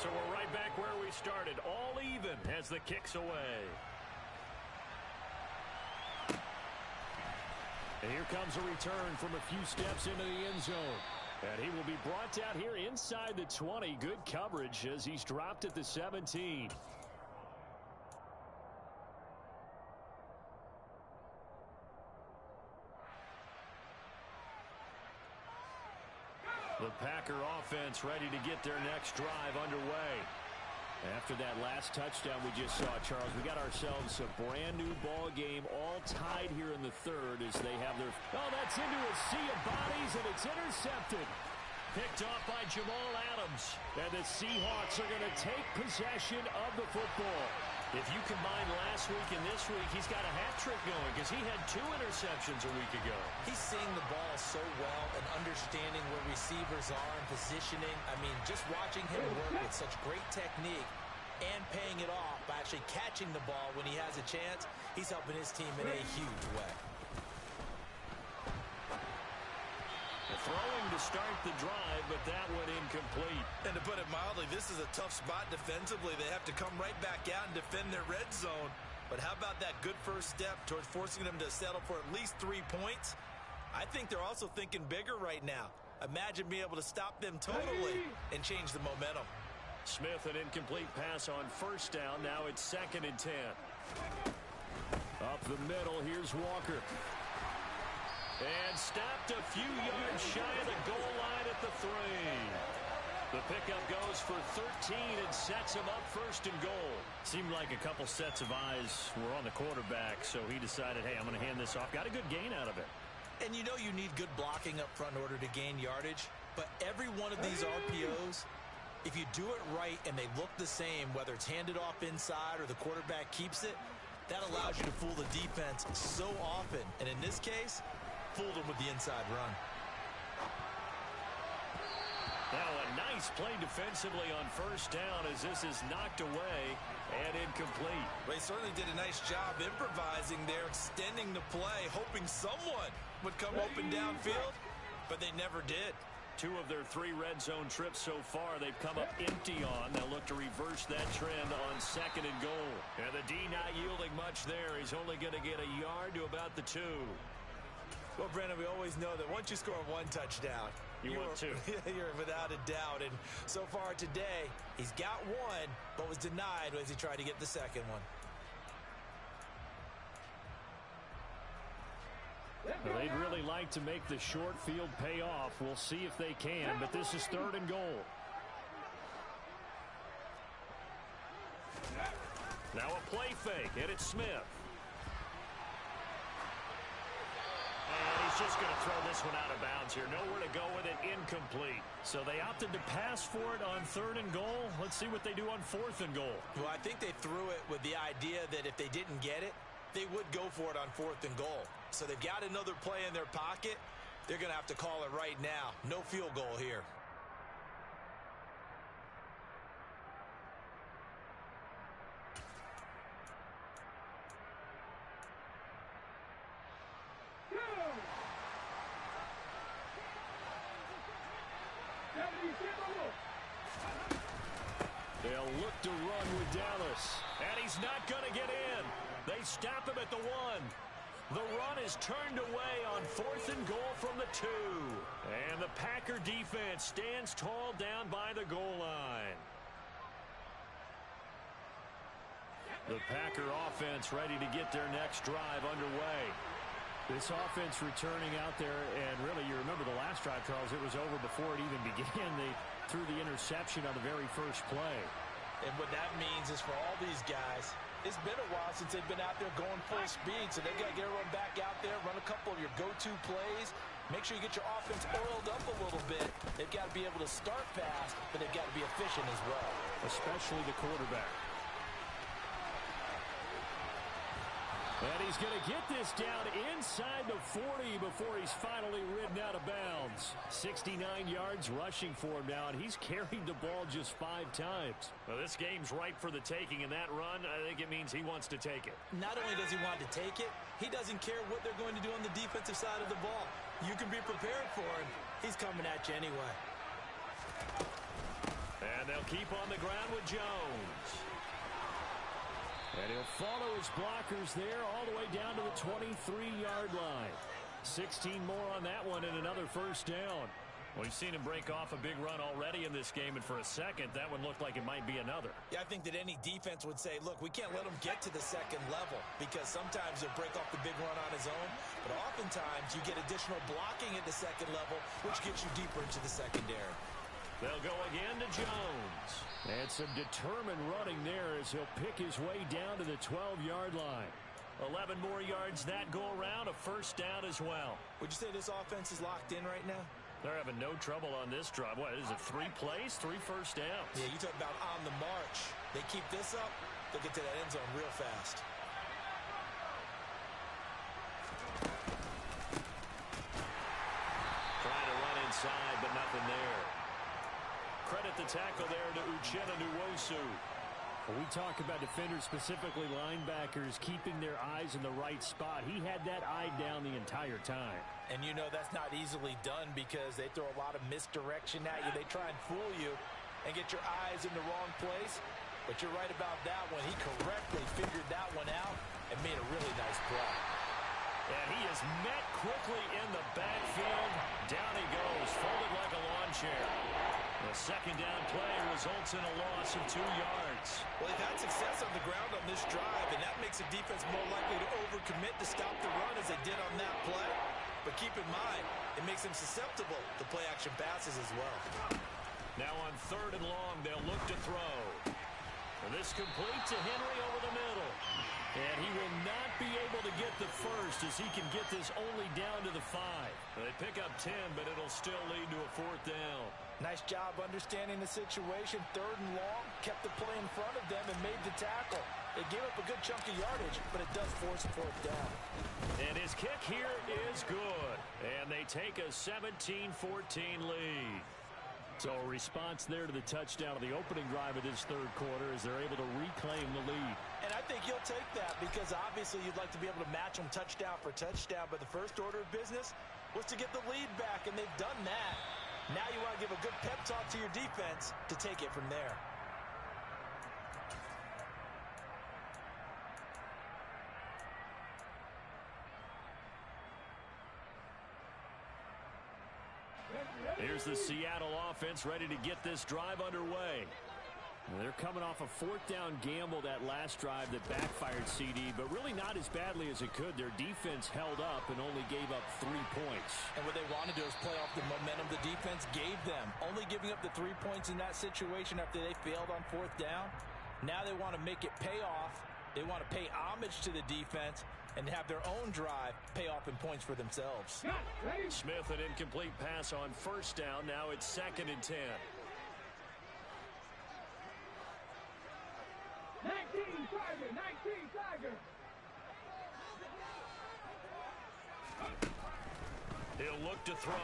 So we're right back where we started, all even as the kick's away.
And here comes a return from a few steps into the end zone. And he will be brought down here inside the 20. Good coverage as he's dropped at the 17.
The Packer offense ready to get their next drive underway.
After that last touchdown we just saw, Charles, we got ourselves a brand new ball game, all tied here in the third as they have their... Oh, that's into a sea of bodies, and it's intercepted.
Picked off by Jamal Adams.
And the Seahawks are going to take possession of the football.
If you combine last week and this week, he's got a hat trick going because he had 2 interceptions a week ago.
He's seeing the ball so well and understanding where receivers are and positioning. I mean, just watching him work with such great technique and paying it off by actually catching the ball when he has a chance, he's helping his team in a huge way.
Throwing to start the drive, but that one incomplete.
And to put it mildly, this is a tough spot defensively. They have to come right back out and defend their red zone. But how about that good first step towards forcing them to settle for at least 3 points? I think they're also thinking bigger right now. Imagine being able to stop them totally and change the momentum.
Smith, an incomplete pass on first down. Now it's 2nd and 10.
Up the middle, here's Walker.
And stopped a few yards shy of the goal line at the 3. The pickup goes for 13 and sets him up 1st and goal.
Seemed like a couple sets of eyes were on the quarterback, so he decided, hey, I'm going to hand this off. Got a good gain out of it.
And you know you need good blocking up front in order to gain yardage, but every one of these RPOs, if you do it right and they look the same, whether it's handed off inside or the quarterback keeps it, that allows you to fool the defense so often. And in this case, fooled them with the inside run.
Now a nice play defensively on first down as this is knocked away and incomplete.
They certainly did a nice job improvising there, extending the play, hoping someone would come open downfield, but they never did.
2 of their 3 red zone trips so far they've come up empty on. They'll look to reverse that trend on 2nd and goal. And the D not yielding much there. He's only going to get a yard to about the 2.
Well, Brandon, we always know that once you score 1 touchdown,
you want 2.
You're without a doubt. And so far today, he's got 1, but was denied as he tried to get the 2nd one.
Well, they'd really like to make the short field pay off. We'll see if they can, but this is 3rd and goal.
Now a play fake, and it's Smith.
just going to throw this one out of bounds here. Nowhere to go with it. Incomplete. So they opted to pass for it on 3rd and goal. Let's see what they do on 4th and goal.
Well, I think they threw it with the idea that if they didn't get it, they would go for it on 4th and goal. So they've got another play in their pocket. They're going to have to call it right now. No field goal here.
They'll look to run with Dallas. And he's not going to get in. They stop him at the 1. The run is turned away on 4th and goal from the 2. And the Packer defense stands tall down by the goal line. The Packer offense ready to get their next drive underway. This offense returning out there, and really, you remember the last drive, Charles, it was over before it even began. They threw the interception on the very first play.
And what that means is for all these guys, it's been a while since they've been out there going full speed, so they've got to get everyone back out there, run a couple of your go-to plays, make sure you get your offense oiled up a little bit. They've got to be able to start fast, but they've got to be efficient as well.
Especially the quarterback. And he's going to get this down inside the 40 before he's finally ridden out of bounds. 69 yards rushing for him now, and he's carried the ball just 5 times. Well, this game's ripe for the taking, and that run, I think it means he wants to take it.
Not only does he want to take it, he doesn't care what they're going to do on the defensive side of the ball. You can be prepared for him. He's coming at you anyway.
And they'll keep on the ground with Jones. And he'll follow his blockers there all the way down to the 23-yard line. 16 more on that one and another first down. Well, we've seen him break off a big run already in this game, and for a second, that one looked like it might be another.
Yeah, I think that any defense would say, look, we can't let him get to the second level because sometimes he'll break off the big run on his own, but oftentimes you get additional blocking at the second level, which gets you deeper into the secondary.
They'll go again to Jones. And some determined running there as he'll pick his way down to the 12-yard line. 11 more yards that go around, a first down as well.
Would you say this offense is locked in right now?
They're having no trouble on this drive. What, is it 3 plays, 3 first downs?
Yeah, you talk about on the march. They keep this up, they'll get to that end zone real fast.
Trying to run inside, but nothing there. Credit the tackle there to Uchenna Nwosu. When we talk about defenders, specifically linebackers, keeping their eyes in the right spot, he had that eye down the entire time.
And you know that's not easily done because they throw a lot of misdirection at you. They try and fool you and get your eyes in the wrong place. But you're right about that one. He correctly figured that one out and made a really nice play.
And he is met quickly in the backfield. Down he goes, folded like a lawn chair. The second down play results in a loss of 2 yards.
Well, they've had success on the ground on this drive, and that makes a defense more likely to overcommit to stop the run as they did on that play. But keep in mind, it makes them susceptible to play-action passes as well.
Now on 3rd and long, they'll look to throw. And this complete to Henry over the middle. And he will not be able to get the first as he can get this only down to the 5. They pick up 10, but it'll still lead to a 4th down.
Nice job understanding the situation. 3rd and long, kept the play in front of them and made the tackle. They gave up a good chunk of yardage, but it does force a 4th down.
And his kick here is good. And they take a 17-14 lead. So a response there to the touchdown of the opening drive of this 3rd quarter as they're able to reclaim the lead.
And I think you'll take that because obviously you'd like to be able to match them touchdown for touchdown, but the first order of business was to get the lead back, and they've done that. Now you want to give a good pep talk to your defense to take it from there.
Here's the Seattle offense ready to get this drive underway. They're coming off a 4th down gamble that last drive that backfired CD, but really not as badly as it could. Their defense held up and only gave up 3 points.
And what they want to do is play off the momentum the defense gave them. Only giving up the 3 points in that situation after they failed on 4th down. Now they want to make it pay off. They want to pay homage to the defense and have their own drive pay off in points for themselves.
Smith, an incomplete pass on first down. Now it's 2nd and 10.
19 Tiger.
He'll look to throw.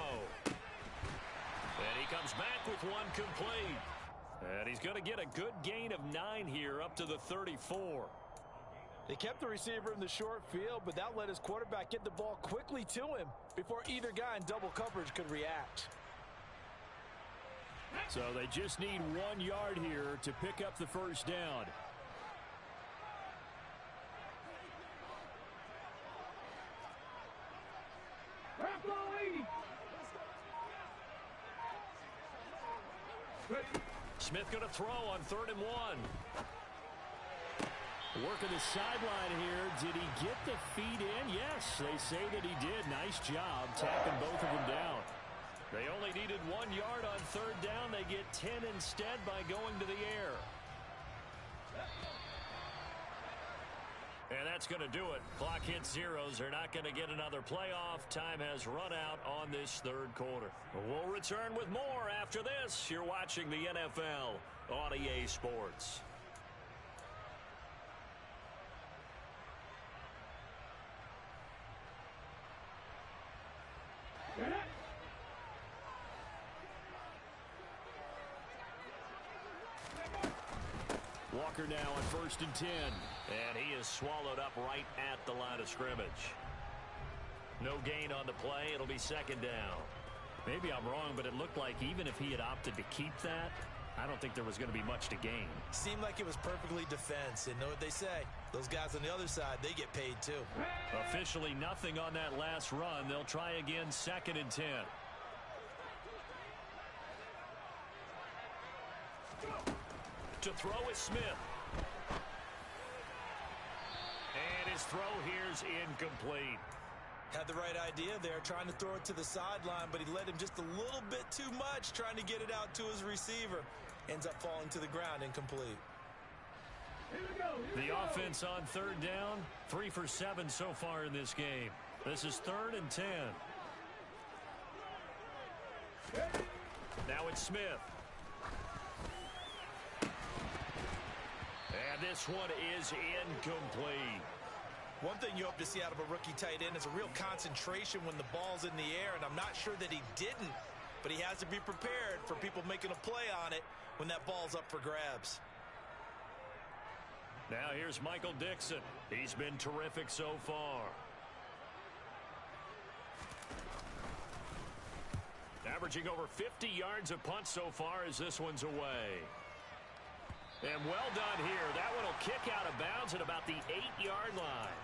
And he comes back with one complete. And he's going to get a good gain of 9 here up to the 34.
They kept the receiver in the short field, but that let his quarterback get the ball quickly to him before either guy in double coverage could react.
So they just need 1 yard here to pick up the first down. Smith going to throw on 3rd and 1. Working the sideline here. Did he get the feet in? Yes, they say that he did. Nice job tapping both of them down. They only needed 1 yard on 3rd down. They get 10 instead by going to the air. And that's going to do it. Clock hits zeros. They're not going to get another playoff. Time has run out on this 3rd quarter. We'll return with more after this. You're watching the NFL on EA Sports. Walker now on 1st and 10. And he is swallowed up right at the line of scrimmage. No gain on the play. It'll be 2nd down. Maybe I'm wrong, but it looked like even if he had opted to keep that, I don't think there was going to be much to gain.
Seemed like it was perfectly defense. And know what they say? Those guys on the other side, they get paid too.
Officially nothing on that last run. They'll try again 2nd and 10. To throw is Smith. And his throw here's incomplete.
Had the right idea there, trying to throw it to the sideline, but he led him just a little bit too much, trying to get it out to his receiver. Ends up falling to the ground, incomplete.
The offense on 3rd down, 3 for 7 so far in this game. This is 3rd and 10. Now it's Smith. And this one is incomplete.
One thing you hope to see out of a rookie tight end is a real concentration when the ball's in the air, and I'm not sure that he didn't, but he has to be prepared for people making a play on it when that ball's up for grabs.
Now here's Michael Dixon. He's been terrific so far. Averaging over 50 yards a punt so far as this one's away. And well done here. That one will kick out of bounds at about the 8-yard line.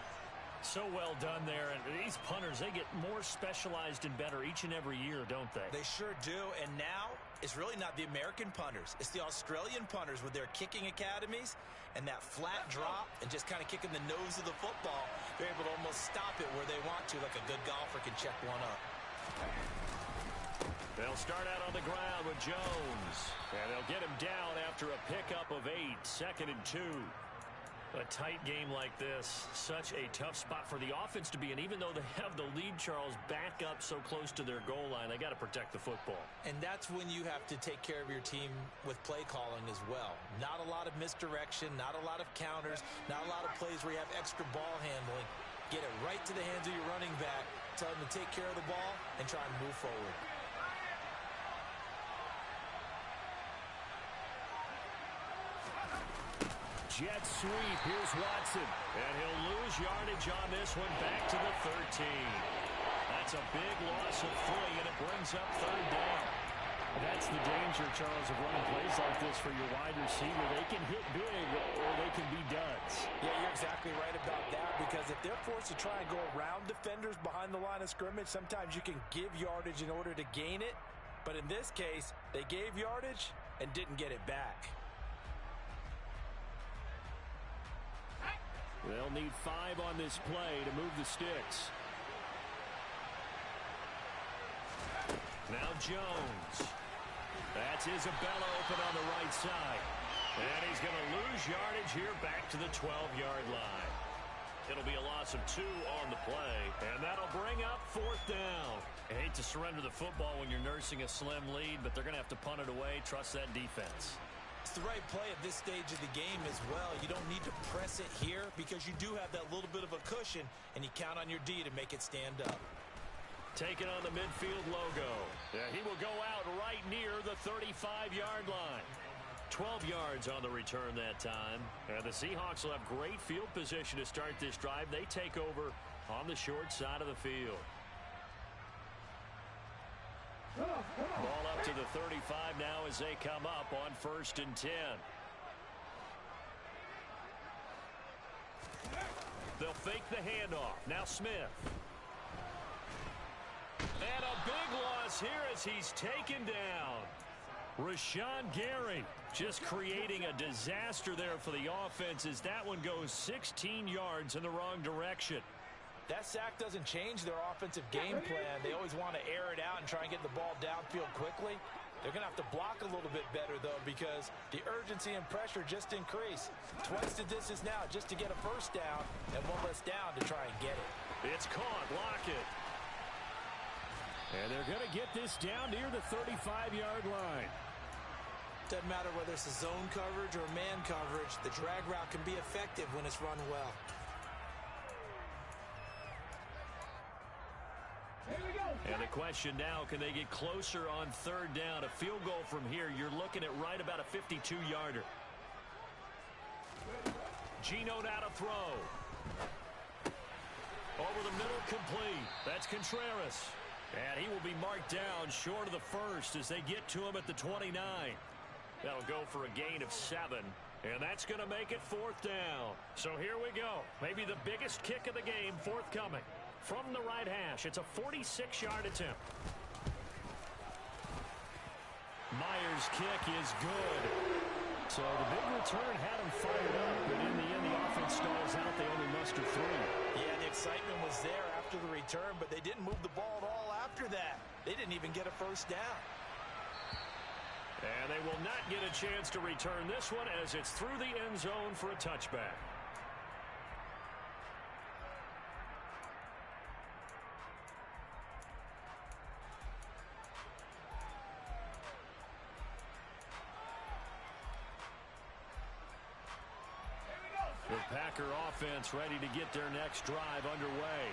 So well done there. And these punters, they get more specialized and better each and every year, don't they?
They sure do. And now it's really not the American punters. It's the Australian punters with their kicking academies and that flat drop and just kind of kicking the nose of the football. They're able to almost stop it where they want to, like a good golfer can check one up.
They'll start out on the ground with Jones. And they'll get him down after a pickup of 8. 2nd and 2. A tight game like this, such a tough spot for the offense to be in. Even though they have the lead, Charles, back up so close to their goal line, they got to protect the football.
And that's when you have to take care of your team with play calling as well. Not a lot of misdirection, not a lot of counters, not a lot of plays where you have extra ball handling. Get it right to the hands of your running back, tell him to take care of the ball, and try and move forward.
Jet sweep. Here's Watson. And he'll lose yardage on this one back to the 13. That's a big loss of 3, and it brings up 3rd down. That's the danger, Charles, of running plays like this for your wide receiver. They can hit big or they can be duds.
Yeah, you're exactly right about that, because if they're forced to try and go around defenders behind the line of scrimmage, sometimes you can give yardage in order to gain it. But in this case, they gave yardage and didn't get it back.
They'll need 5 on this play to move the sticks. Now Jones. That's Isabella open on the right side. And he's going to lose yardage here back to the 12-yard line.
It'll be a loss of 2 on the play, and that'll bring up 4th down. I hate to surrender the football when you're nursing a slim lead, but they're going to have to punt it away. Trust that defense.
It's the right play at this stage of the game as well. You don't need to press it here because you do have that little bit of a cushion, and you count on your D to make it stand up.
Taking on the midfield logo. Yeah, he will go out right near the 35-yard line. 12 yards on the return that time. And the Seahawks will have great field position to start this drive. They take over on the short side of the field. Ball up to the 35 now as they come up on 1st and 10. They'll fake the handoff. Now Smith. And a big loss here as he's taken down. Rashawn Gary just creating a disaster there for the offense as that one goes 16 yards in the wrong direction.
That sack doesn't change their offensive game plan. They always want to air it out and try and get the ball downfield quickly. They're going to have to block a little bit better, though, because the urgency and pressure just increase. Twice the distance now just to get a 1st down and 1 less down to try and get it.
It's caught. Lockett. And they're going to get this down near the 35-yard line.
Doesn't matter whether it's a zone coverage or man coverage. The drag route can be effective when it's run well.
And the question now, can they get closer on 3rd down? A field goal from here, you're looking at right about a 52-yarder. Geno now to throw. Over the middle, complete. That's Contreras. And he will be marked down short of the 1st as they get to him at the 29. That'll go for a gain of 7. And that's going to make it 4th down. So here we go. Maybe the biggest kick of the game forthcoming. From the right hash, it's a 46-yard attempt. Myers' kick is good. So the big return had him fired up, but in the end, the offense stalls out. They only muster 3.
Yeah, the excitement was there after the return, but they didn't move the ball at all after that. They didn't even get a 1st down.
And they will not get a chance to return this one as it's through the end zone for a touchback. The Packer offense ready to get their next drive underway.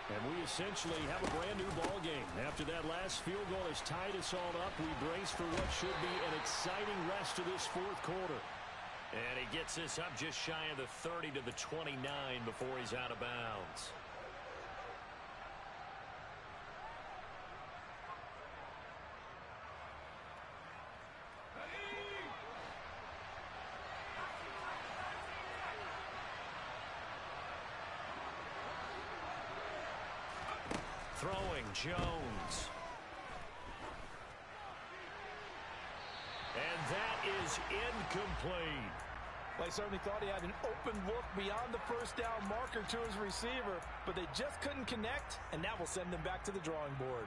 And we essentially have a brand new ball game. After that last field goal has tied us all up, we brace for what should be an exciting rest of this 4th quarter. And he gets this up just shy of the 30 to the 29 before he's out of bounds. Throwing, Jones. And that is incomplete.
Well, I certainly thought he had an open look beyond the 1st down marker to his receiver, but they just couldn't connect, and that will send them back to the drawing board.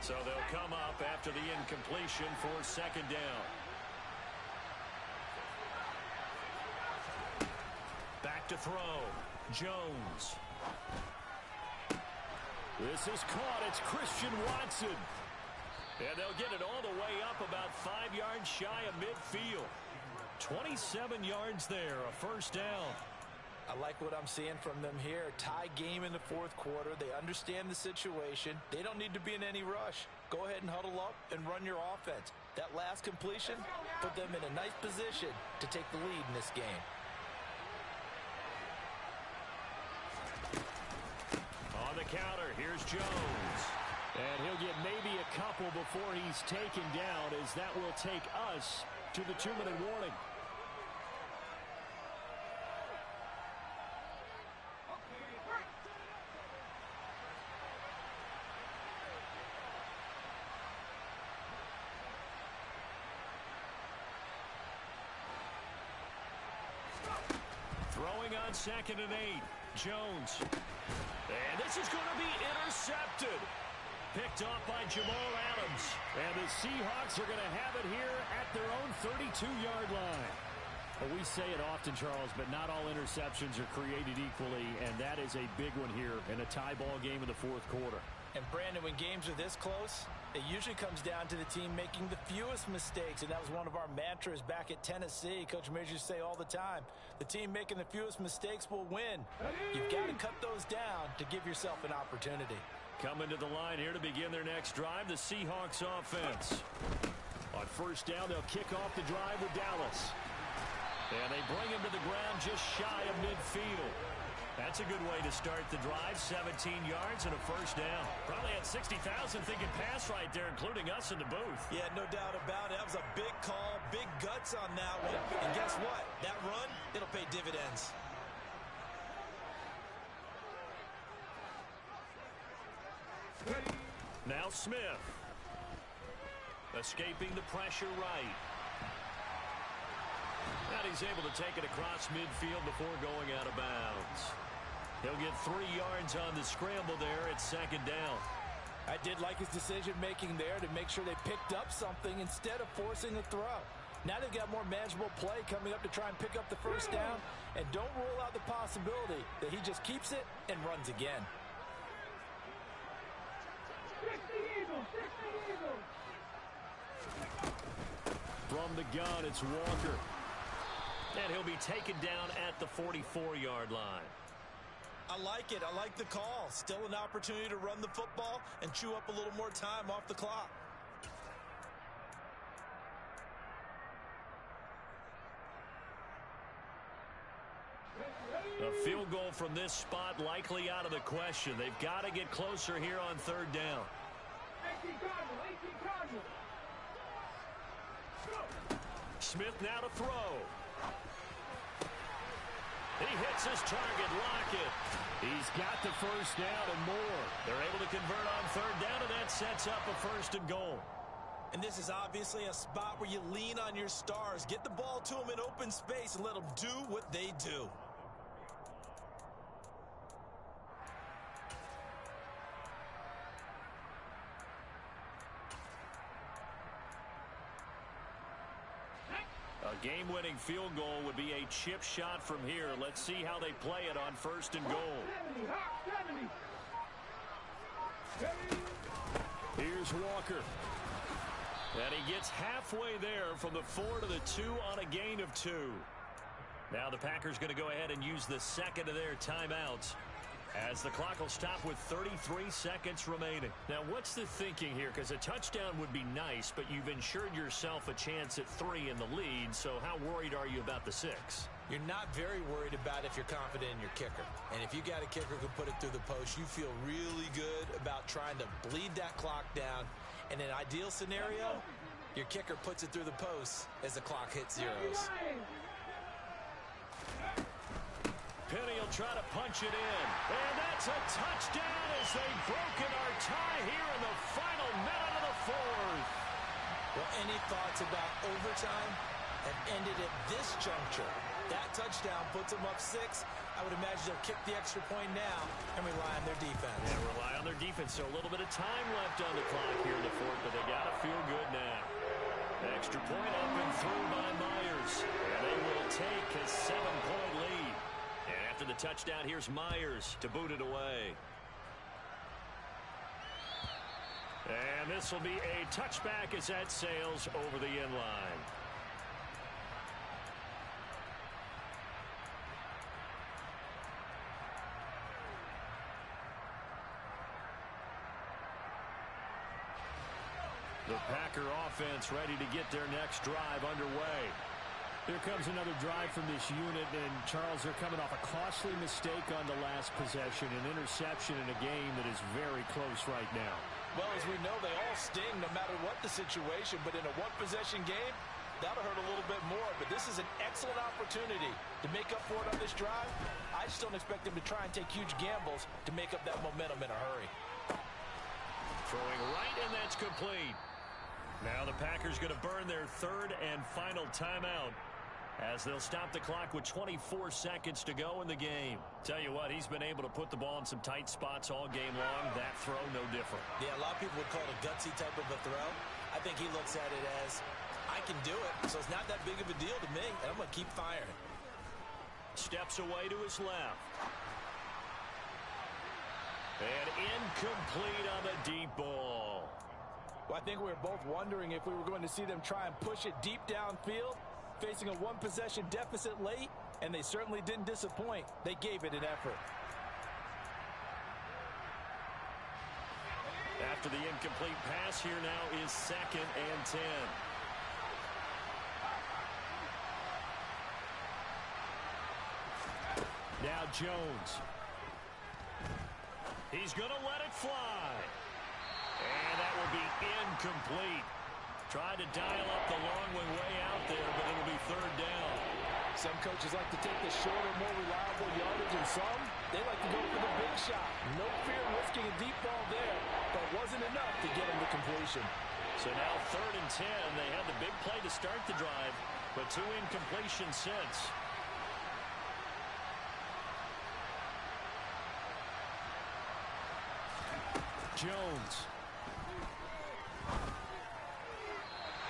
So they'll come up after the incompletion for 2nd down. Back to throw. Jones. This is caught. It's Christian Watson. And they'll get it all the way up about 5 yards shy of midfield. 27 yards there, a 1st down.
I like what I'm seeing from them here. Tie game in the 4th quarter. They understand the situation. They don't need to be in any rush. Go ahead and huddle up and run your offense. That last completion put them in a nice position to take the lead in this game.
On the counter, here's Jones. And he'll get maybe a couple before he's taken down, as that will take us to the 2-minute warning. Throwing on 2nd and 8. Jones. And this is going to be intercepted. Picked off by Jamal Adams. And the Seahawks are going to have it here at their own 32-yard line.
Well, we say it often, Charles, but not all interceptions are created equally, and that is a big one here in a tie ball game in the fourth quarter.
And, Brandon, when games are this close, it usually comes down to the team making the fewest mistakes, and that was one of our mantras back at Tennessee. Coach Majors used to say all the time, the team making the fewest mistakes will win. You've got to cut those down to give yourself an opportunity.
Coming to the line here to begin their next drive, the Seahawks offense. On first down, they'll kick off the drive with Dallas. And they bring him to the ground just shy of midfield. That's a good way to start the drive. 17 yards and a first down. Probably had 60,000 thinking pass right there, including us in the booth.
Yeah, no doubt about it. That was a big call, big guts on that one. And guess what? That run, it'll pay dividends.
Now Smith. Escaping the pressure right. And he's able to take it across midfield before going out of bounds. He'll get 3 yards on the scramble there at second down.
I did like his decision-making there to make sure they picked up something instead of forcing a throw. Now they've got more manageable play coming up to try and pick up the first down. And don't rule out the possibility that he just keeps it and runs again.
From the gun, it's Walker. And he'll be taken down at the 44-yard line.
I like it. I like the call. Still an opportunity to run the football and chew up a little more time off the clock.
A field goal from this spot likely out of the question. They've got to get closer here on third down.
18 Cardinals.
Smith now to throw. He hits his target, Lockett. He's got the first down and more. They're able to convert on third down, and that sets up a first and goal.
And this is obviously a spot where you lean on your stars. Get the ball to them in open space and let them do what they do.
A game-winning field goal would be a chip shot from here. Let's see how they play it on first and goal. Here's Walker. And he gets halfway there from the 4 to the 2 on a gain of 2. Now the Packers going to go ahead and use the second of their timeouts, as the clock will stop with 33 seconds remaining. Now, what's the thinking here? Because a touchdown would be nice, but you've ensured yourself a chance at 3 in the lead, so how worried are you about the 6?
You're not very worried about if you're confident in your kicker. And if you got a kicker who can put it through the post, you feel really good about trying to bleed that clock down. In an ideal scenario, your kicker puts it through the post as the clock hits zeros.
Penny will try to punch it in. And that's a touchdown as they've broken our tie here in the final minute of the fourth.
Well, any thoughts about overtime have ended at this juncture? That touchdown puts them up 6. I would imagine they'll kick the extra point now and rely on their defense.
Yeah, rely on their defense. So a little bit of time left on the clock here in the fourth, but they got to feel good now. Extra point up and through by Myers. And they will take a 7-point lead. And after the touchdown, here's Myers to boot it away. And this will be a touchback as that sails over the end line. The Packer offense ready to get their next drive underway.
Here comes another drive from this unit, and Charles, they're coming off a costly mistake on the last possession, an interception in a game that is very close right now.
Well, as we know, they all sting no matter what the situation, but in a one-possession game, that'll hurt a little bit more. But this is an excellent opportunity to make up for it on this drive. I just don't expect them to try and take huge gambles to make up that momentum in a hurry.
Throwing right, and that's complete. Now the Packers going to burn their third and final timeout, as they'll stop the clock with 24 seconds to go in the game. Tell you what, he's been able to put the ball in some tight spots all game long. That throw, no different.
Yeah, a lot of people would call it a gutsy type of a throw. I think he looks at it as
I can do it, so it's not that big of a deal to me, and I'm going to keep firing.
Steps away to his left. And incomplete on the deep ball.
Well, I think we were both wondering if we were going to see them try and push it deep downfield, facing a one-possession deficit late, and they certainly didn't disappoint. They gave it an effort.
After the incomplete pass, here now is 2nd and 10.
Now Jones.
He's going to let it fly. And that will be incomplete. Tried to dial up the long way out there, but it'll be 3rd down.
Some coaches like to take the shorter, more reliable yardage, and some, they like to go for the big shot. No fear in risking a deep ball there, but wasn't enough to get him to completion.
So now 3rd and 10. They had the big play to start the drive, but 2 incompletions since.
Jones.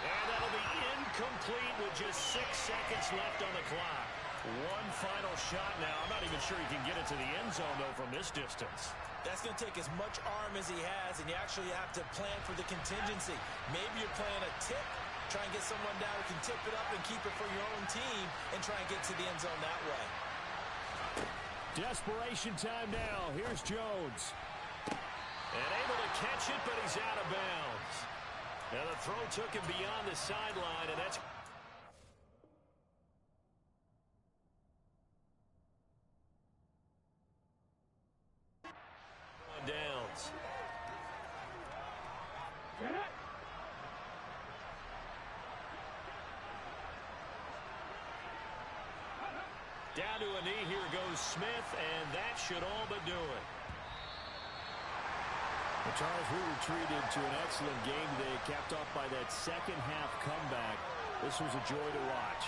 And that'll be incomplete with just 6 seconds left on the clock. One final shot now. I'm not even sure he can get it to the end zone, though, from this distance.
That's going to take as much arm as he has, and you actually have to plan for the contingency. Maybe you're playing a tip, try and get someone down who can tip it up and keep it for your own team and try and get to the end zone that way.
Desperation time now. Here's Jones.
And able to catch it, but he's out of bounds. Now the throw took him beyond the sideline, and that's on downs. Down to a knee, here goes Smith, and that should all but do it.
Well, Charles, we retreated to an excellent game today, capped off by that second-half comeback. This was a joy to watch.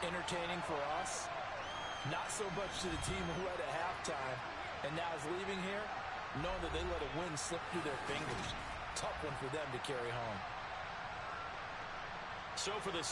Entertaining for us, not so much to the team who led at halftime, and now is leaving here, knowing that they let a win slip through their fingers. Tough one for them to carry home.
So for the